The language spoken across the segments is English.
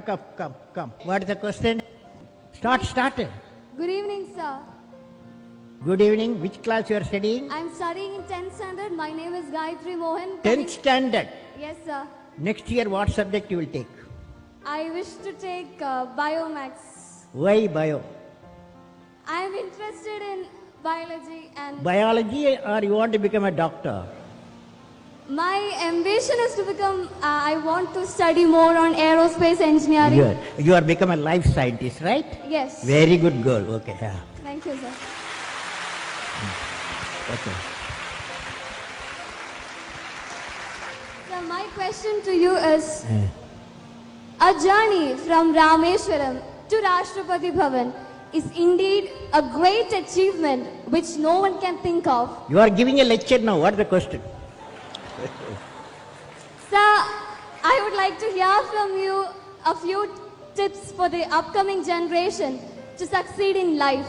Come. What is the question? Start. Good evening, sir. Good evening. Which class you are studying? I'm studying in 10th standard. My name is Gayatri Mohan. 10th standard. Yes, sir. Next year, what subject you will take? I wish to take Biomax. Why bio? I'm interested in biology and Biology, or you want to become a doctor? my ambition is to become, I want to study more on aerospace engineering. You are become a life scientist, right? Yes. Very good girl. Okay. Yeah. Thank you, sir. Okay. So my question to you is, a journey from Rameshwaram to Rashtrapati Bhavan is indeed a great achievement which no one can think of. You are giving a lecture now. What is the question? Sir, I would like to hear from you a few tips for the upcoming generation to succeed in life.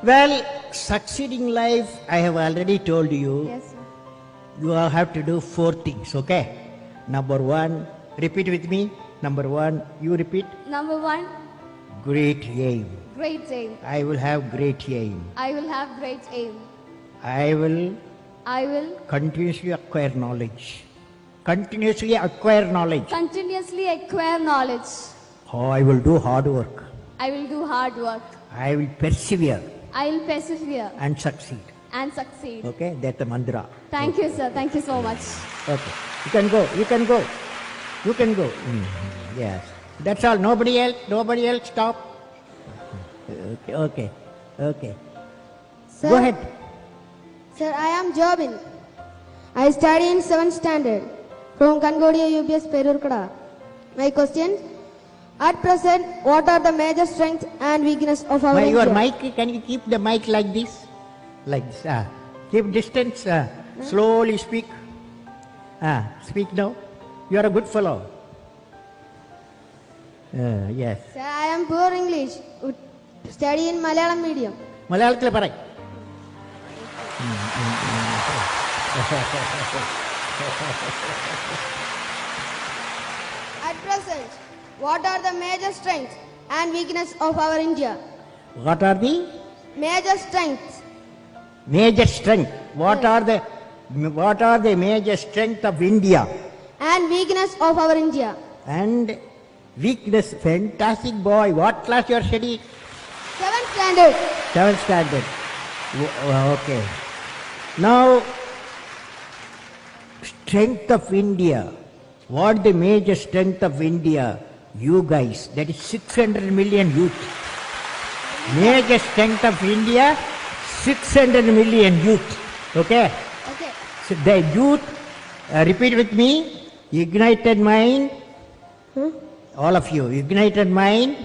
Well, succeeding life, I have already told you. Yes, sir. You have to do 4 things, okay? Number 1, repeat with me. Number 1, you repeat. Number 1, Great aim. great aim. I will have great aim. I will have great aim. I will I will continuously acquire knowledge. Continuously acquire knowledge. continuously acquire knowledge. Oh, I will do hard work. I will do hard work. I will persevere I will persevere and succeed. and succeed. Okay, that's the mantra. Thank you, sir. Thank you so much. Okay, you can go. Yes, that's all. Nobody else, stop. Okay. Sir, Go ahead. Sir, I am Jobin. I study in 7th standard from Kangodia UBS Perurkada. My question, at present, what are the major strengths and weakness of our Your India? mic, can you keep the mic like this? Like this. Keep distance. Slowly speak. Speak now. You are a good fellow. Yes. Sir, I am poor English. Study in Malayalam medium. മലയാളത്തിൽ പറ. At present, what are the major strengths and weakness of our India? What are the Major strengths major strength? What are the major strength of India and weakness of our India? and weakness? Fantastic boy. What class you are studying? 7th standard. 7th standard. Okay. Now, strength of India. What the major strength of India? You guys. That is 600 million youth. Major strength of India, 600 million youth. Okay? Okay. So the youth, repeat with me, ignited mind, all of you, ignited mind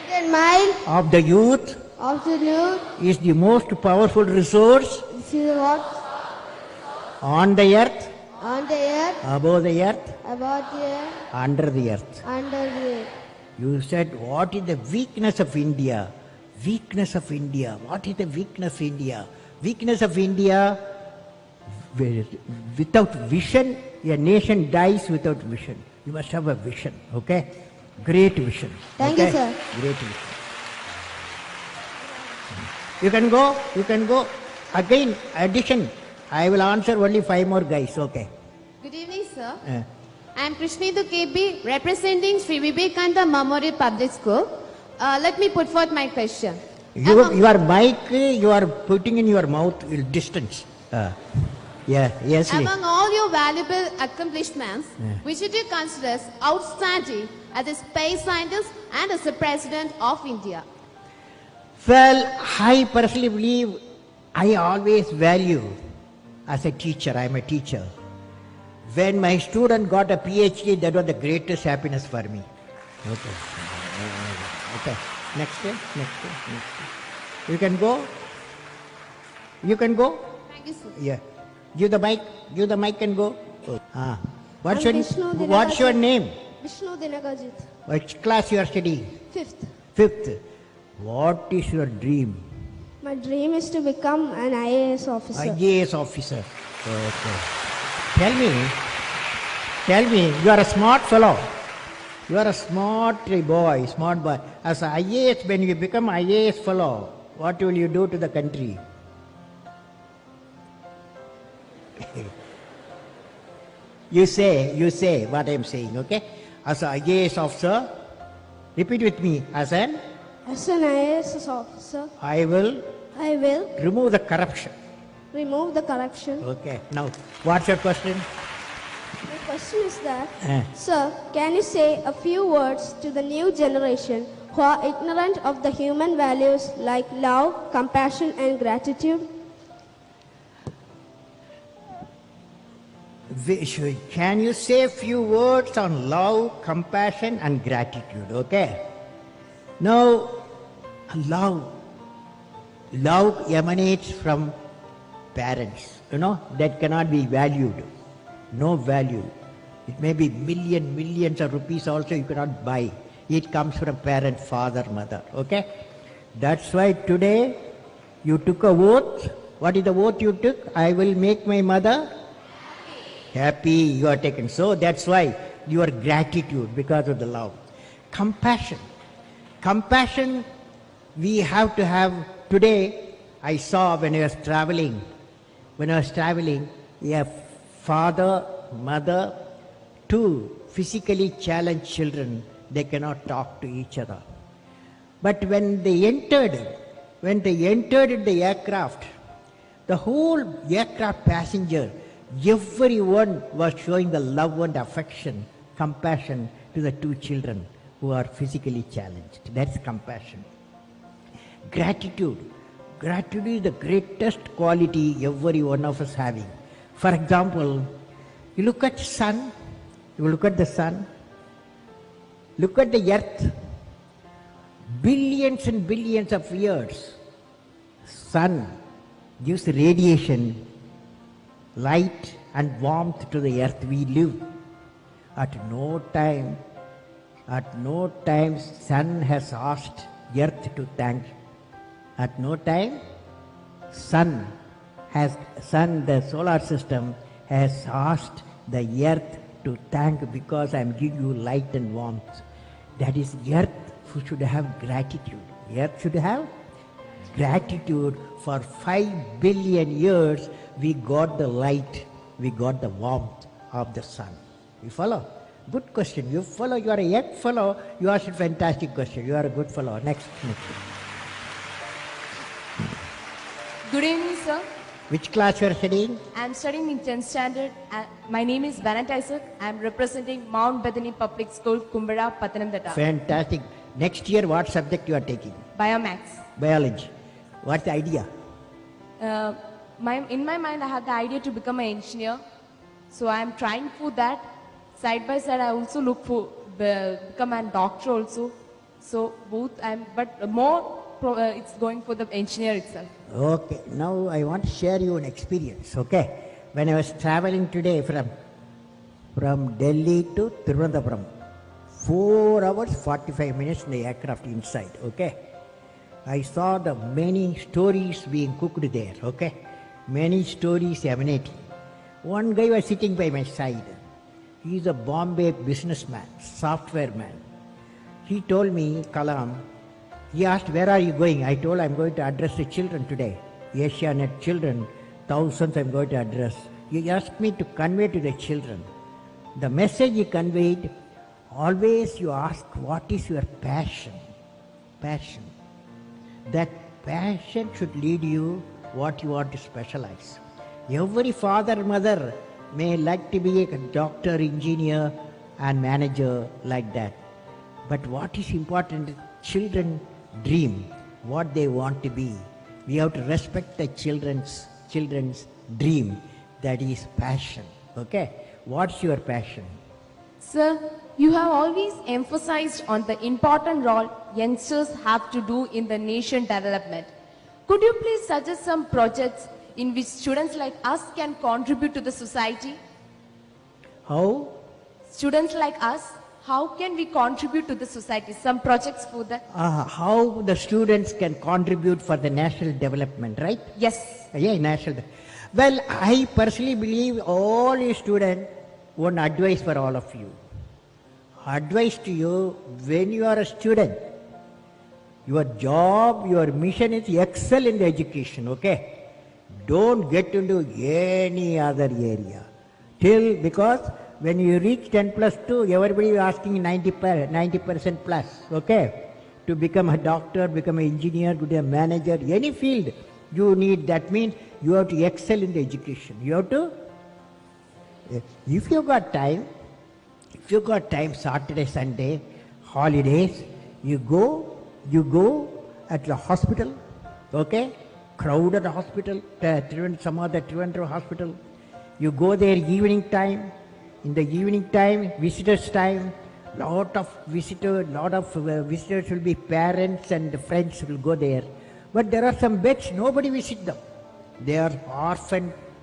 United mind of the youth of the youth is the most powerful resource is what? on the earth, On the earth, above the earth, about the earth, under the earth. under the earth. You said, what is the weakness of India? Weakness of India. What is the weakness of India? Weakness of India, without vision, a nation dies without vision. You must have a vision, okay? Great vision. Thank you, okay? sir. Great vision. You can go. Again, addition. I will answer only 5 more guys, okay? Good evening, sir. Uh, I am Krishnendu KB, representing Sri Vivekananda Memorial Public School. Let me put forth my question. your mic, you are putting in your mouth distance. Yes. Among all your valuable accomplishments, which do you consider as outstanding as a space scientist and as the President of India? Well, I personally believe I always value as a teacher. I am a teacher. When my student got a PhD, that was the greatest happiness for me. Okay. Next day. You can go. Thank you, sir. Yeah. Give the mic and go. What's Vishnu your name? Vishnu Dinakajit. Which class you are studying? 5th. 5th. What is your dream? My dream is to become an IAS officer. IAS officer. Okay. Tell me, you are a smart fellow. You are a smart boy, smart boy. As a IAS, when you become IAS fellow, what will you do to the country? You say what I am saying, okay? As an IAS officer, repeat with me. As an IAS officer, I will I will remove the corruption. remove the corruption. Okay. Now, what's your question? My question is that, Eh. sir, can you say a few words to the new generation who are ignorant of the human values like love, compassion, and gratitude? Can you say a few words on love, compassion, and gratitude? Okay. Now, love emanates from parents. That cannot be valued. No value. It may be millions of rupees also you cannot buy. It comes from parent, father, mother. Okay. That's why today you took a oath. What is the oath you took? I will make my mother happy. You are taken. So that's why your gratitude because of the love. Compassion. Compassion we have to have. Today I saw when I was traveling, a father, mother, two physically challenged children, they cannot talk to each other. But when they entered the aircraft, the whole aircraft passenger, everyone was showing the love and affection, compassion to the two children who are physically challenged. That's compassion. Gratitude. Gratitude is the greatest quality every one of us having. For example, you look at the sun, look at the earth, billions and billions of years, sun gives radiation, light and warmth to the earth we live. At no time sun has asked earth to thank. At no time the solar system has asked the earth to thank because I am giving you light and warmth. That is, earth should have gratitude. Earth should have gratitude. For 5 billion years we got the light, we got the warmth of the sun. You follow? Good question. You follow. You are a young fellow. You asked a fantastic question. You are a good fellow. Next. Good evening, sir. Which class you are studying? I am studying in 10th standard. My name is Bennett Isaac. I am representing Mount Bethany Public School, Kumbada, Pathanamthitta. Fantastic. Next year, what subject you are taking? Biomax. Biology. What's the idea? In my mind, I have the idea to become an engineer. So I am trying for that. Side by side, I also look for become a doctor also. So both, but more it's going for the engineer itself. Okay. Now I want to share you an experience. Okay. When I was traveling today from Delhi to Thiruvananthapuram, 4 hours 45 minutes in the aircraft inside. Okay. I saw the many stories being cooked there. Okay. Many stories emanating. One guy was sitting by my side. He is a Bombay businessman, software man. He told me, Kalam, he asked, where are you going? I told, I'm going to address the children today. Asianet children, thousands I'm going to address. He asked me to convey to the children. The message he conveyed, always you ask, what is your passion? Passion. That passion should lead you what you want to specialize. Every father, mother may like to be a doctor, engineer and manager like that. But what is important, children dream what they want to be. We have to respect the children's dream. That is passion. Okay? What's your passion? Sir, you have always emphasized on the important role youngsters have to do in the nation development. Could you please suggest some projects in which students like us can contribute to the society? How? Students like us, how can we contribute to the society? Some projects for that? How the students can contribute for the national development, right? Yes. Yeah, national. Well, I personally believe all you students, one advice for all of you. advice to you, when you are a student, your job, your mission is excel in the education, okay? Don't get into any other area. Because when you reach 10 plus 2, everybody is asking 90% plus, okay? To become a doctor, become an engineer, become a manager, any field you need. That means you have to excel in the education. You have to, if you got time, Saturday, Sunday, holidays, you go at the hospital, okay? Crowded hospital, some other Trivandrum hospital. You go there evening time. In the evening time, visitors time, lot of visitors will be parents and friends will go there. But there are some beds, nobody visit them. They are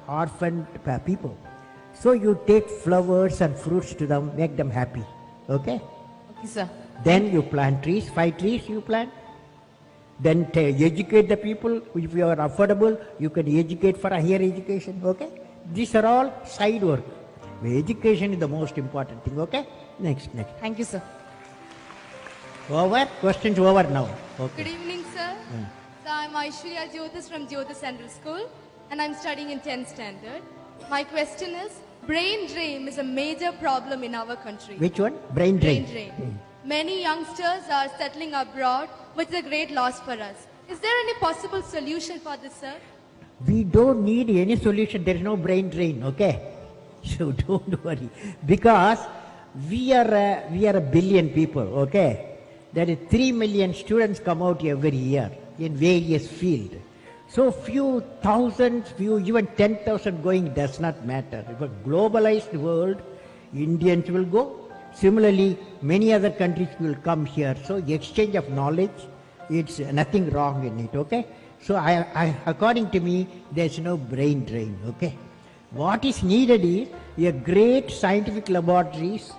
orphaned people. So you take flowers and fruits to them, make them happy, okay? Okay, sir. Then you plant trees, 5 trees you plant. Then educate the people. If you are affordable, you can educate for a higher education, okay? These are all side work. Education is the most important thing, okay? Next. Thank you, sir. Over? Questions over now. Okay. Good evening, sir. So I'm Aishwarya Jyotis from Jyotis Central School, and I'm studying in 10th standard. My question is, brain drain is a major problem in our country. Which one? Brain drain. Brain drain. Many youngsters are settling abroad, which is a great loss for us. Is there any possible solution for this, sir? We don't need any solution. There is no brain drain, okay? So don't worry. Because we are a billion people, okay? There is 3 million students come out every year in various fields. So few thousands, even 10,000 going does not matter. If a globalized world, Indians will go. Similarly, many other countries will come here. So exchange of knowledge, it's nothing wrong in it, okay? So according to me, there's no brain drain, okay? What is needed is a great scientific laboratories,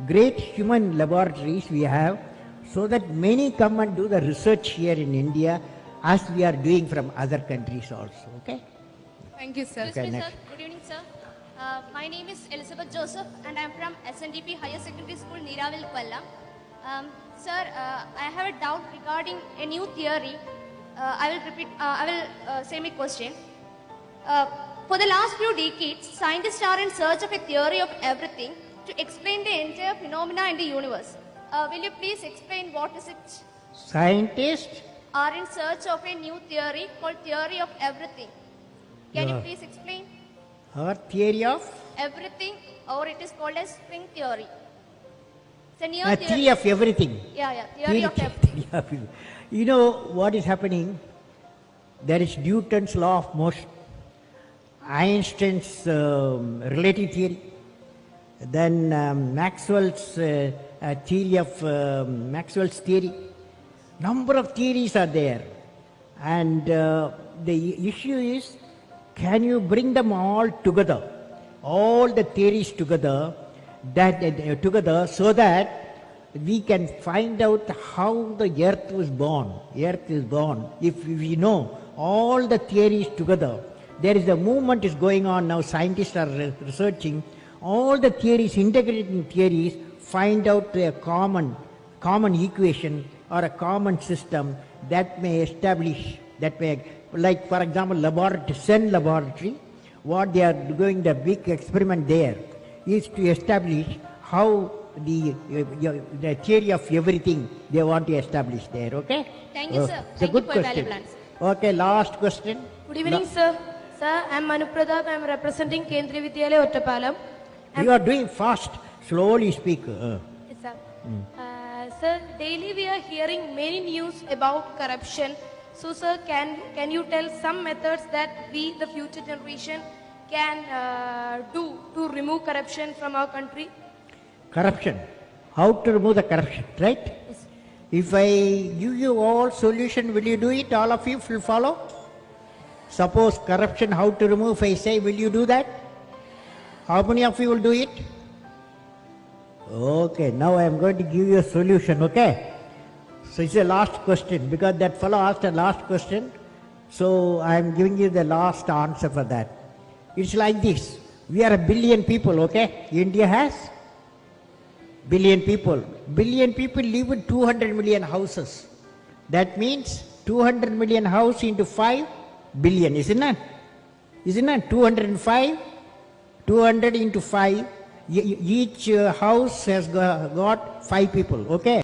great human laboratories we have, so that many come and do the research here in India as we are doing from other countries also, okay? Thank you, sir. Okay, next. Good evening, sir. My name is Elizabeth Joseph, and I'm from SNDP Higher Secondary School, Neeravil, Kollam. Sir, I have a doubt regarding a new theory. I will say my question. For the last few decades, scientists are in search of a theory of everything to explain the entire phenomena in the universe. Will you please explain what is it? Scientists Are in search of a new theory called theory of everything. Can you Yeah. please explain? or theory of Everything, or it is called as string theory. It's a new theory of everything. Yeah, theory of everything. Theory of everything. You know what is happening? There is Newton's law of motion, Einstein's relative theory, then Maxwell's theory of Maxwell's theory. Number of theories are there, and the issue is, can you bring them all together, all the theories together, together, so that we can find out how the earth was born. Earth is born. If we know all the theories together, there is a movement is going on now. Scientists are researching all the theories, integrating theories, find out a common equation or a common system that may establish, like for example, CERN laboratory, what they are doing, the big experiment there is to establish how the theory of everything they want to establish there, okay? Thank you, sir. It's a Thank good you for your question. valuable answer. Okay, last question. Good evening, sir. Sir, I am Manu Pratap. I am representing Kendriya Vidyalaya, Ottapalam. You are doing fast, slowly speak. Yes, sir. Sir, daily we are hearing many news about corruption. So, sir, can you tell some methods that we, the future generation, can do to remove corruption from our country? Corruption. How to remove the corruption, right? Yes. If I give you all solution, will you do it? All of you will follow? Suppose corruption, how to remove, if I say, will you do that? How many of you will do it? Okay, now I am going to give you a solution, okay? So it's the last question, because that fellow asked a last question. So I am giving you the last answer for that. It's like this. We are a billion people, okay? India has billion people. Billion people live in 200 million houses. That means 200 million house into 5 billion, isn't it? Isn't it? 205, 200 into 5. Each house has got 5 people, okay?